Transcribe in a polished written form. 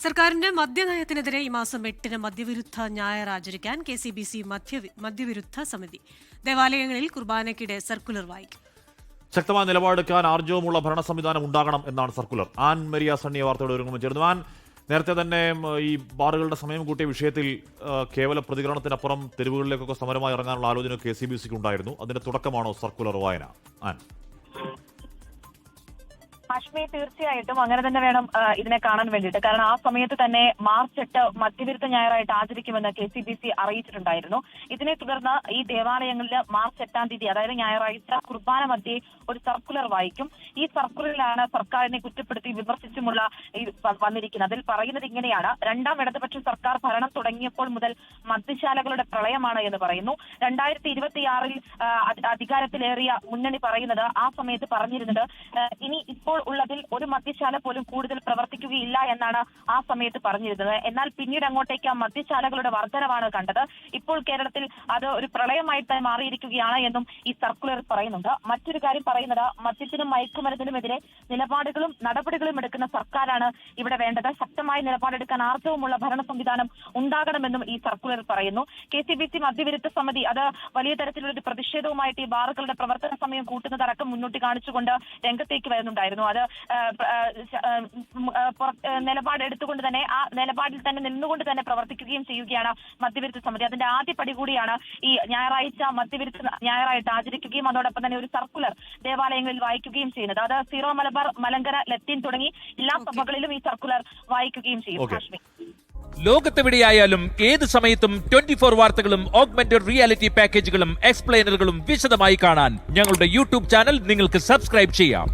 സർക്കാരിന്റെ മദ്യനയത്തിനെതിരെ ഈ മാസം 8-ന് മദ്യവിരുദ്ധ ഞായർ ആചരിക്കാൻ KCBC മദ്യവിരുദ്ധ സമിതി ദേവാലയങ്ങളിൽ കുർബാനയ്ക്കിടെ സർക്കുലർ വായിക്കും. ശക്തമായ നിലപാടെടുക്കാൻ ആർജവമുള്ള ഭരണ സംവിധാനം ഉണ്ടാകണം എന്നാണ് സർക്കുലർ. ആൻ മരിയ സണ്ണി വാർത്തയോട് ഒരുങ്ങുമ്പോൾ ചേർന്നു. ആൻ, നേരത്തെ തന്നെ ഈ ബാറുകളുടെ സമയം കൂട്ടിയ വിഷയത്തിൽ കേവല പ്രതികരണത്തിനപ്പുറം തെരുവുകളിലേക്കൊക്കെ സമരമായി ഇറങ്ങാനുള്ള ആലോചന KCBCക്ക് ഉണ്ടായിരുന്നു. അതിന്റെ തുടക്കമാണോ സർക്കുലർ വായന? ആൻ, ഹാഷ്മി, തീർച്ചയായിട്ടും അങ്ങനെ തന്നെ വേണം ഇതിനെ കാണാൻ വേണ്ടിയിട്ട്. കാരണം ആ സമയത്ത് തന്നെ മാർച്ച് 8 മദ്യവിരുദ്ധ ഞായറായിട്ട് ആചരിക്കുമെന്ന് KCBC അറിയിച്ചിട്ടുണ്ടായിരുന്നു. ഇതിനെ തുടർന്ന് ഈ ദേവാലയങ്ങളിൽ മാർച്ച് 8-ാം തീയതി, അതായത് ഞായറാഴ്ച, കുർബാന മധ്യേ ഒരു സർക്കുലർ വായിക്കും. ഈ സർക്കുലറിലാണ് സർക്കാരിനെ കുറ്റപ്പെടുത്തി വിമർശിച്ചുമുള്ള വന്നിരിക്കുന്നത്. അതിൽ പറയുന്നത് ഇങ്ങനെയാണ്: രണ്ടാം ഇടതുപക്ഷ സർക്കാർ ഭരണം തുടങ്ങിയപ്പോൾ മുതൽ മദ്യശാലകളുടെ പ്രളയമാണ് എന്ന് പറയുന്നു. 2026-ൽ അധികാരത്തിലേറിയ മുന്നണി പറയുന്നത്, ആ സമയത്ത് പറഞ്ഞിരുന്നത്, ഇനി ഇപ്പോൾ ഉള്ളതിൽ ഒരു മദ്യശാല പോലും കൂടുതൽ പ്രവർത്തിക്കുകയില്ല എന്നാണ് ആ സമയത്ത് പറഞ്ഞിരുന്നത്. എന്നാൽ പിന്നീട് അങ്ങോട്ടേക്ക് ആ മദ്യശാലകളുടെ വർധനവാണ് കണ്ടത്. ഇപ്പോൾ കേരളത്തിൽ അത് ഒരു പ്രളയമായിട്ട് മാറിയിരിക്കുകയാണ് എന്നും ഈ സർക്കുലർ പറയുന്നുണ്ട്. മറ്റൊരു കാര്യം പറയുന്നത്, മദ്യത്തിനും മയക്കുമരുന്നിനുമെതിരെ നിലപാടുകളും നടപടികളും എടുക്കുന്ന സർക്കാരാണ് ഇവിടെ വേണ്ടത്. ശക്തമായ നിലപാടെടുക്കാൻ ആർജവമുള്ള ഭരണ സംവിധാനം ഉണ്ടാകണമെന്നും ഈ സർക്കുലർ പറയുന്നു. KCBC മദ്യവിരുദ്ധ സമിതി അത് വലിയ തരത്തിലുള്ള ഒരു പ്രതിഷേധവുമായിട്ട് ഈ ബാറുകളുടെ പ്രവർത്തന സമയം കൂട്ടുന്നതടക്കം മുന്നോട്ട് കാണിച്ചുകൊണ്ട് രംഗത്തേക്ക് വരുന്നുണ്ടായിരുന്നു. അത് നിലപാടെടുത്തുകൊണ്ട് തന്നെ, ആ നിലപാടിൽ തന്നെ നിന്നുകൊണ്ട് തന്നെ പ്രവർത്തിക്കുകയും ചെയ്യുകയാണ് മദ്യവിരുദ്ധ സമിതി. അതിന്റെ ആദ്യ പടി കൂടിയാണ് ഈ ഞായറാഴ്ച മദ്യവിരുദ്ധ ഞായറായിട്ട് ആചരിക്കുകയും അതോടൊപ്പം തന്നെ ഒരു സർക്കുലർ ദേവാലയങ്ങളിൽ വായിക്കുകയും ചെയ്യുന്നത്. അത് സീറോ മലബാർ, മലങ്കര, ലത്തീൻ തുടങ്ങി എല്ലാ സഭകളിലും ഈ സർക്കുലർ വായിക്കുകയും ചെയ്യും. ഹാഷ്മി, ലോകത്തെവിടെയായാലും ഏത് സമയത്തും 24 വാർത്തകളും ഓഗ്മെന്റഡ് റിയാലിറ്റി പാക്കേജുകളും എക്സ്പ്ലെയിനറുകളും വിശദമായി കാണാൻ ഞങ്ങളുടെ YouTube ചാനൽ നിങ്ങൾക്ക് സബ്സ്ക്രൈബ് ചെയ്യാം.